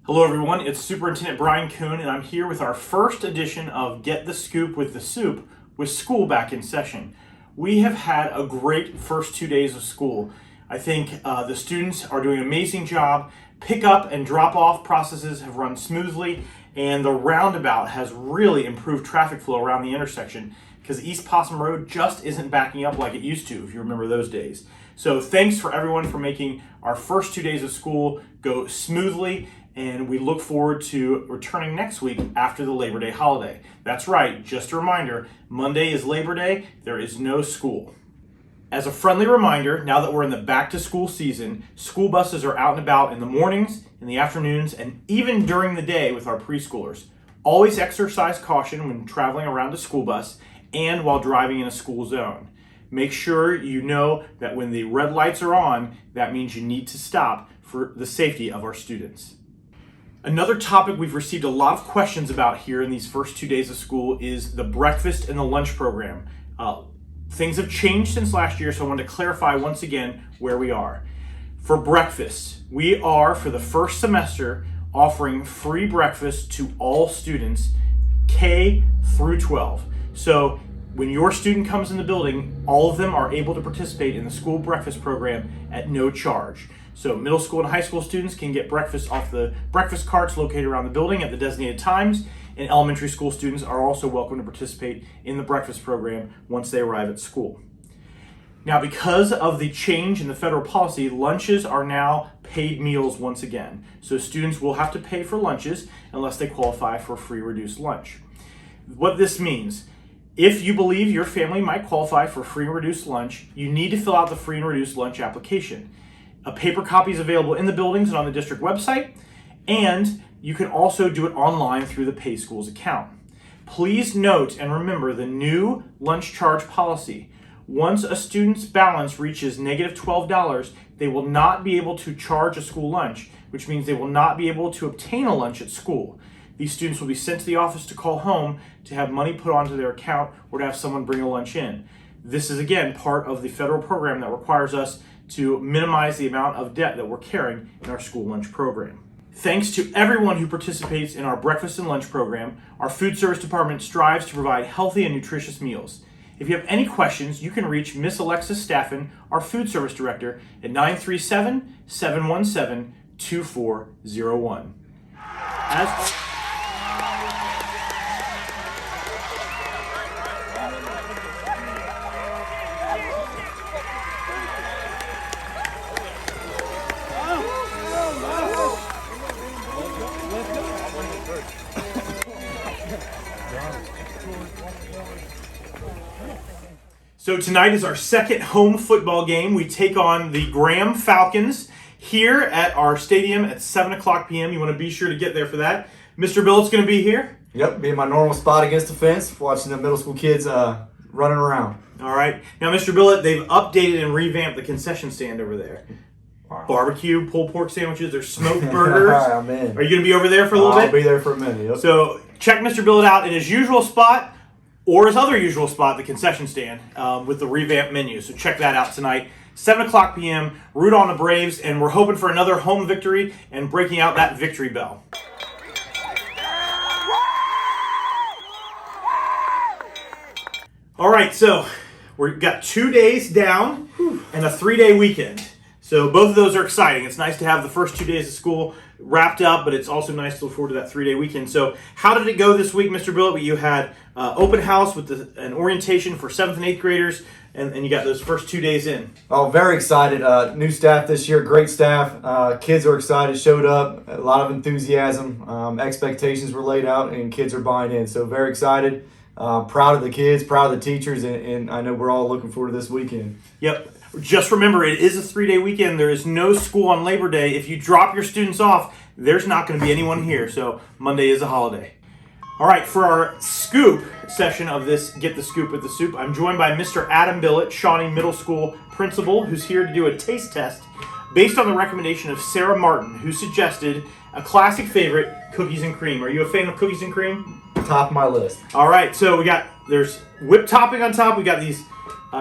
Hello everyone, it's Superintendent Brian Kuhn, and I'm here with our first edition of Get the Scoop with the Supe with school back in session. We have had a great first 2 days of school. I think the students are doing an amazing job. Pick up and drop off processes have run smoothly, and the roundabout has really improved traffic flow around the intersection because East Possum Road just isn't backing up like it used to, if you remember those days. So thanks for everyone for making our first 2 days of school go smoothly, and we look forward to returning next week after the Labor Day holiday. That's right, just a reminder, Monday is Labor Day, there is no school. As a friendly reminder, now that we're in the back to school season, school buses are out and about in the mornings, in the afternoons, and even during the day with our preschoolers. Always exercise caution when traveling around a school bus and while driving in a school zone. Make sure you know that when the red lights are on, that means you need to stop for the safety of our students. Another topic we've received a lot of questions about here in these first 2 days of school is the breakfast and the lunch program. Things have changed since last year, so I wanted to clarify once again where we are. For breakfast, we are, for the first semester, offering free breakfast to all students, K through 12. So when your student comes in the building, all of them are able to participate in the school breakfast program at no charge. So middle school and high school students can get breakfast off the breakfast carts located around the building at the designated times, and elementary school students are also welcome to participate in the breakfast program once they arrive at school. Now, because of the change in the federal policy, lunches are now paid meals once again. So students will have to pay for lunches unless they qualify for free reduced lunch. What this means, if you believe your family might qualify for free and reduced lunch, you need to fill out the free and reduced lunch application. A paper copy is available in the buildings and on the district website, and you can also do it online through the Pay Schools account. Please note and remember the new lunch charge policy. Once a student's balance reaches negative $12, they will not be able to charge a school lunch, which means they will not be able to obtain a lunch at school. These students will be sent to the office to call home to have money put onto their account or to have someone bring a lunch in. This is, again, part of the federal program that requires us to minimize the amount of debt that we're carrying in our school lunch program. Thanks to everyone who participates in our breakfast and lunch program, our food service department strives to provide healthy and nutritious meals. If you have any questions, you can reach Miss Alexis Staffen, our food service director, at 937-717-2401. So tonight is our second home football game. We take on the Graham Falcons here at our stadium at 7 o'clock p.m. You want to be sure to get there for that. Mr. Billet's going to be here. Yep, be in my normal spot against the fence, watching the middle school kids running around. All right. Now, Mr. Billet, they've updated and revamped the concession stand over there. Wow. Barbecue, pulled pork sandwiches, there's smoked burgers. I'm in. Are you going to be over there for a little bit? I'll be there for a minute, yep. So check Mr. Billet out in his usual spot, or his other usual spot, the concession stand, with the revamped menu. So check that out tonight, 7 o'clock p.m., root on the Braves, and we're hoping for another home victory and breaking out that victory bell. All right, so we've got 2 days down and a 3-day weekend. So both of those are exciting. It's nice to have the first 2 days of school wrapped up, but it's also nice to look forward to that 3-day weekend. So how did it go this week, Mr. Billet? You had open house with an orientation for 7th and 8th graders, and you got those first 2 days in. Oh, very excited. New staff this year, great staff. Kids are excited, showed up, a lot of enthusiasm. Expectations were laid out, and kids are buying in. So very excited. Proud of the kids, proud of the teachers, and I know we're all looking forward to this weekend. Yep. Just remember, it is a 3-day weekend. There is no school on Labor Day. If you drop your students off, there's not going to be anyone here. So Monday is a holiday. All right, for our scoop session of this Get the Scoop with the Supe, I'm joined by Mr. Adam Billet, Shawnee Middle School principal, who's here to do a taste test based on the recommendation of Sarah Martin, who suggested a classic favorite, cookies and cream. Are you a fan of cookies and cream? Top of my list. All right, so there's whipped topping on top. We got these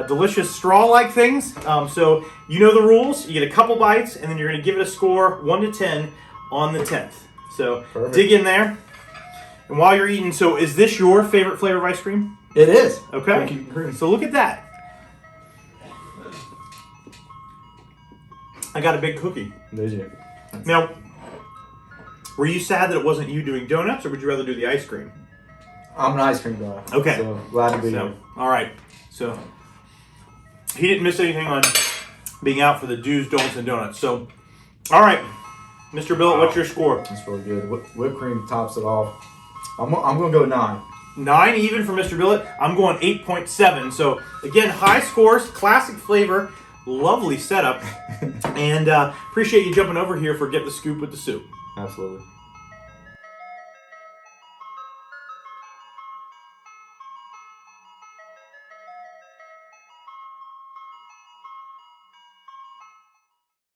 delicious straw-like things. So you know the rules. You get a couple bites, and then you're going to give it a score 1 to 10 on the 10th. So Perfect. dig in there. And while you're eating, so is this your favorite flavor of ice cream? It is. Okay. Cookie cream. So look at that. I got a big cookie. Did you? Now, were you sad that it wasn't you doing donuts, or would you rather do the ice cream? I'm an ice cream guy. Okay. So glad to be So, here. all right. So he didn't miss anything on being out for the do's, don'ts, and donuts. So, all right, Mr. Billet, what's your score? That's really good. Whipped cream tops it off. I'm going to go 9. 9 even for Mr. Billet. I'm going 8.7. So again, high scores, classic flavor, lovely setup, and appreciate you jumping over here for Get the Scoop with the Soup. Absolutely.